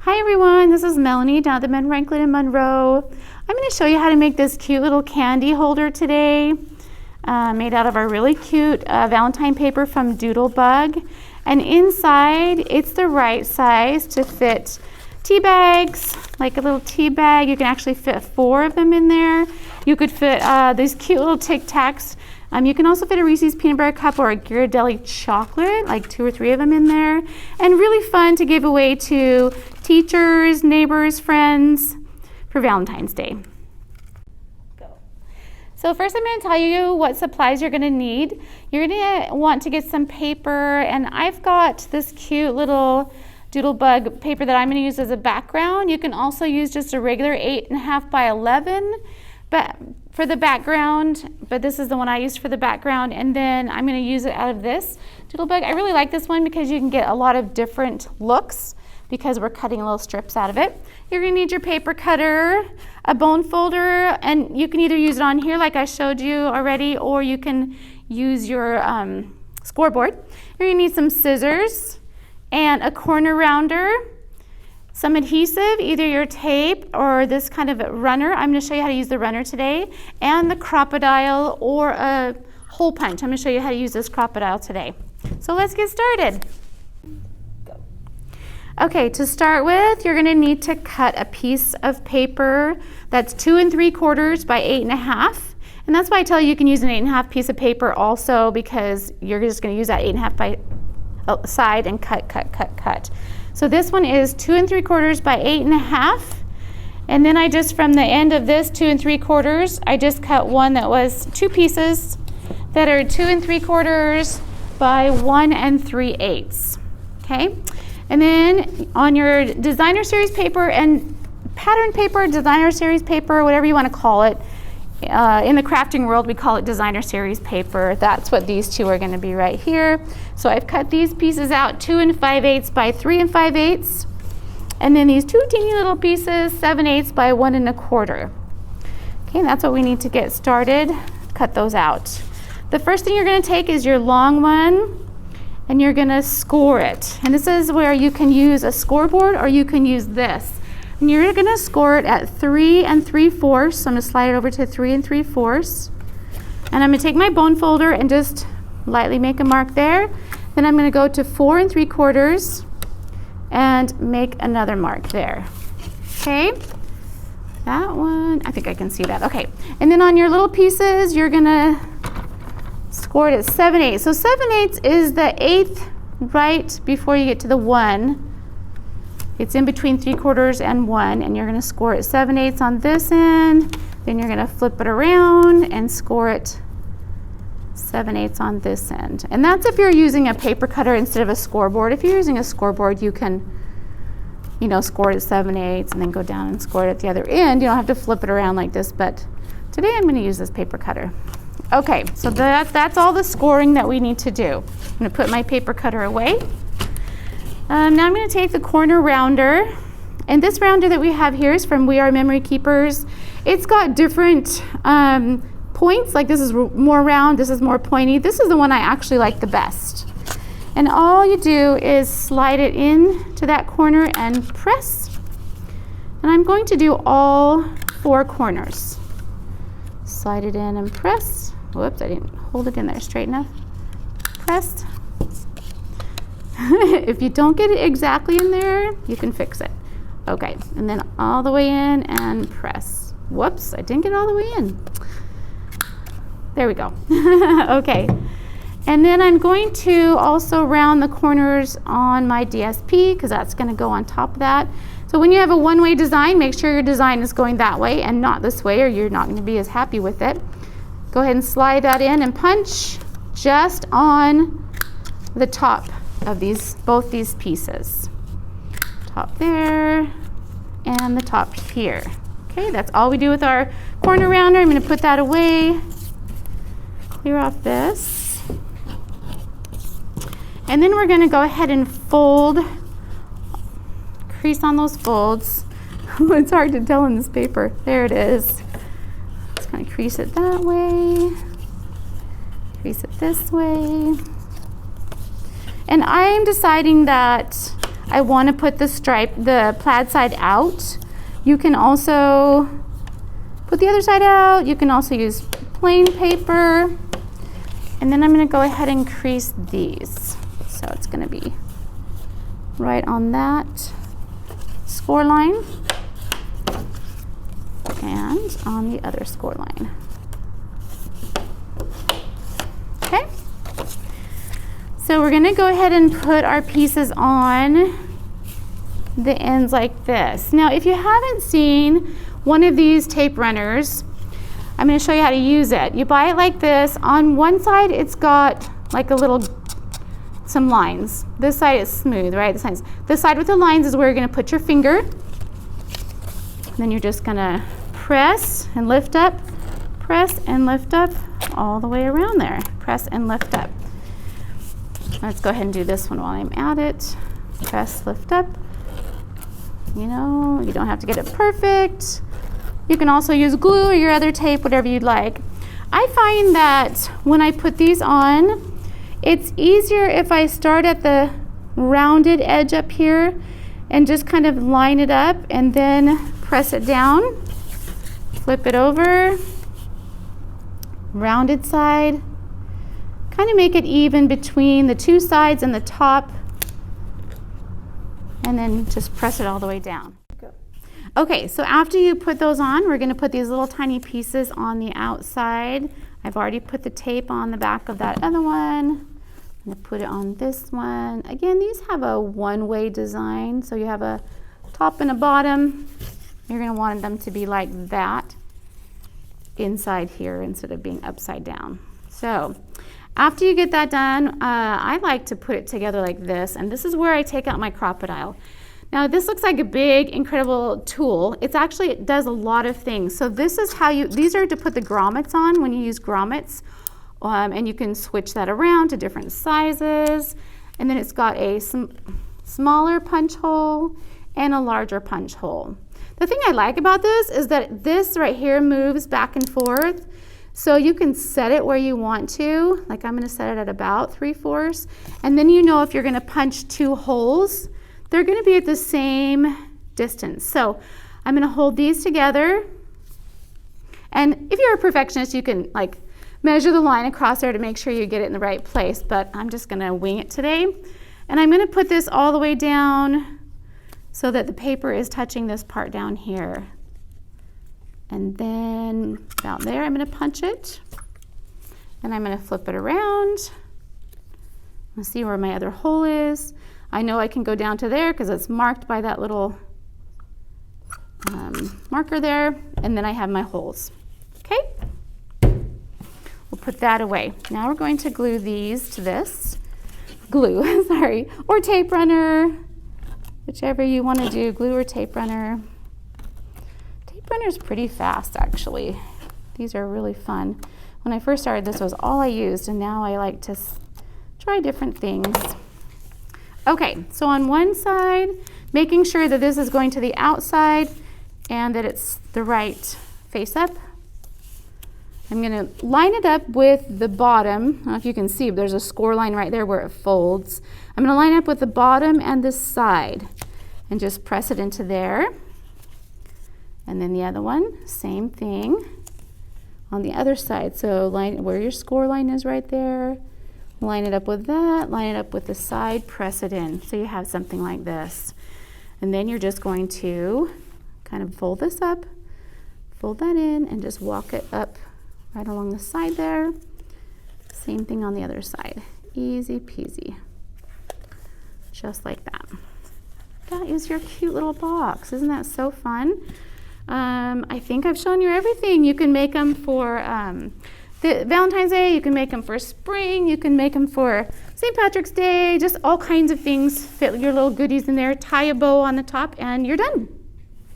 Hi everyone, this is Melanie down at the Men Franklin in Monroe. I'm going to show you how to make this cute little candy holder today, made out of our really cute Valentine paper from Doodlebug. And inside, it's the right size to fit tea bags, like a little tea bag. You can actually fit 4 of them in there. You could fit these cute little Tic Tacs. You can also fit a Reese's peanut butter cup or a Ghirardelli chocolate, like 2 or 3 of them in there. And really fun to give away to teachers, neighbors, friends for Valentine's Day. So first I'm going to tell you what supplies you're going to need. You're going to want to get some paper, and I've got this cute little Doodlebug paper that I'm going to use as a background. You can also use just a regular 8.5 by 11 but for the background, but this is the one I used for the background, and then I'm going to use it out of this Doodlebug. I really like this one because you can get a lot of different looks because we're cutting little strips out of it. You're going to need your paper cutter, a bone folder, and you can either use it on here like I showed you already, or you can use your scoreboard. You're going to need some scissors and a corner rounder, some adhesive, either your tape or this kind of runner. I'm going to show you how to use the runner today, and the crocodile or a hole punch. I'm going to show you how to use this crocodile today. So let's get started. Okay, to start with, you're going to need to cut a piece of paper that's 2 3/4 by 8.5. And that's why I tell you can use an 8.5 piece of paper also, because you're just going to use that 8.5 by side and cut. So this one is 2 3/4 by 8.5. And then I just, from the end of this 2 3/4, I just cut one that was 2 pieces that are 2 3/4 by 1 3/8. Okay? And then on your designer series paper and pattern paper, designer series paper, whatever you want to call it, in the crafting world we call it designer series paper. That's what these two are going to be right here. So I've cut these pieces out 2 5/8 by 3 5/8, and then these 2 teeny little pieces 7/8 by 1 1/4. Okay, and that's what we need to get started. Cut those out. The first thing you're going to take is your long one, and you're going to score it. And this is where you can use a scoreboard or you can use this. And you're going to score it at 3 3/4. So I'm going to slide it over to 3 3/4. And I'm going to take my bone folder and just lightly make a mark there. Then I'm going to go to 4 3/4 and make another mark there. Okay, that one, I think I can see that. Okay, and then on your little pieces, you're going to score it at 7/8. So 7/8 is the 1/8 right before you get to the 1. It's in between 3/4 and 1, and you're going to score it 7/8 on this end. Then you're going to flip it around and score it 7/8 on this end. And that's if you're using a paper cutter instead of a scoreboard. If you're using a scoreboard, you can, score it at 7/8 and then go down and score it at the other end. You don't have to flip it around like this, but today I'm going to use this paper cutter. Okay, so that's all the scoring that we need to do. I'm going to put my paper cutter away. Now I'm going to take the corner rounder, and this rounder that we have here is from We Are Memory Keepers. It's got different points, like this is more round, this is more pointy. This is the one I actually like the best. And all you do is slide it in to that corner and press. And I'm going to do all 4 corners. Slide it in and press. Whoops, I didn't hold it in there straight enough. Press. If you don't get it exactly in there, you can fix it. Okay, and then all the way in and press. Whoops, I didn't get all the way in. There we go. Okay, and then I'm going to also round the corners on my DSP because that's going to go on top of that. So when you have a one-way design, make sure your design is going that way and not this way, or you're not going to be as happy with it. Go ahead and slide that in and punch just on the top of both these pieces. Top there and the top here. Okay, that's all we do with our corner rounder. I'm going to put that away. Clear off this. And then we're going to go ahead and fold, crease on those folds. It's hard to tell in this paper. There it is. Just going to crease it that way. Crease it this way. And I'm deciding that I want to put the plaid side out. You can also put the other side out. You can also use plain paper. And then I'm going to go ahead and crease these. So it's going to be right on that score line and on the other score line. Okay. So we're going to go ahead and put our pieces on the ends like this. Now, if you haven't seen one of these tape runners, I'm going to show you how to use it. You buy it like this. On one side, it's got like some lines. This side is smooth, right? This side with the lines is where you're going to put your finger. And then you're just going to press and lift up, all the way around there. Press and lift up. Let's go ahead and do this one while I'm at it. Press, lift up. You know, you don't have to get it perfect. You can also use glue or your other tape, whatever you'd like. I find that when I put these on, it's easier if I start at the rounded edge up here and just kind of line it up and then press it down, flip it over, rounded side, kind of make it even between the two sides and the top, and then just press it all the way down. Okay, so after you put those on, we're going to put these little tiny pieces on the outside. I've already put the tape on the back of that other one. I'm going to put it on this one. Again, these have a one-way design, so you have a top and a bottom. You're going to want them to be like that inside here instead of being upside down. So after you get that done, I like to put it together like this, and this is where I take out my crocodile. Now this looks like a big, incredible tool. It does a lot of things. So this is how these are to put the grommets on when you use grommets. And you can switch that around to different sizes. And then it's got a smaller punch hole and a larger punch hole. The thing I like about this is that this right here moves back and forth. So you can set it where you want to. Like I'm going to set it at about 3/4. And then you know if you're going to punch two holes, they're going to be at the same distance. So I'm going to hold these together. And if you're a perfectionist, you can like measure the line across there to make sure you get it in the right place. But I'm just going to wing it today. And I'm going to put this all the way down so that the paper is touching this part down here. And then about there, I'm going to punch it. And I'm going to flip it around. Let's see where my other hole is. I know I can go down to there because it's marked by that little marker there. And then I have my holes. Okay? We'll put that away. Now we're going to glue these to this. Glue, sorry. Or tape runner. Whichever you want to do, glue or tape runner. Tape runner is pretty fast, actually. These are really fun. When I first started, this was all I used, and now I like to try different things. Okay, so on one side, making sure that this is going to the outside and that it's the right face up. I'm going to line it up with the bottom. I don't know if you can see, but there's a score line right there where it folds. I'm going to line up with the bottom and the side and just press it into there. And then the other one, same thing on the other side. So line where your score line is right there. Line it up with that, line it up with the side, press it in. So you have something like this. And then you're just going to kind of fold this up, fold that in, and just walk it up right along the side there. Same thing on the other side. Easy peasy. Just like that. That is your cute little box. Isn't that so fun? I think I've shown you everything. You can make them for Valentine's Day, you can make them for spring, you can make them for St. Patrick's Day, just all kinds of things. Fit your little goodies in there, tie a bow on the top, and you're done.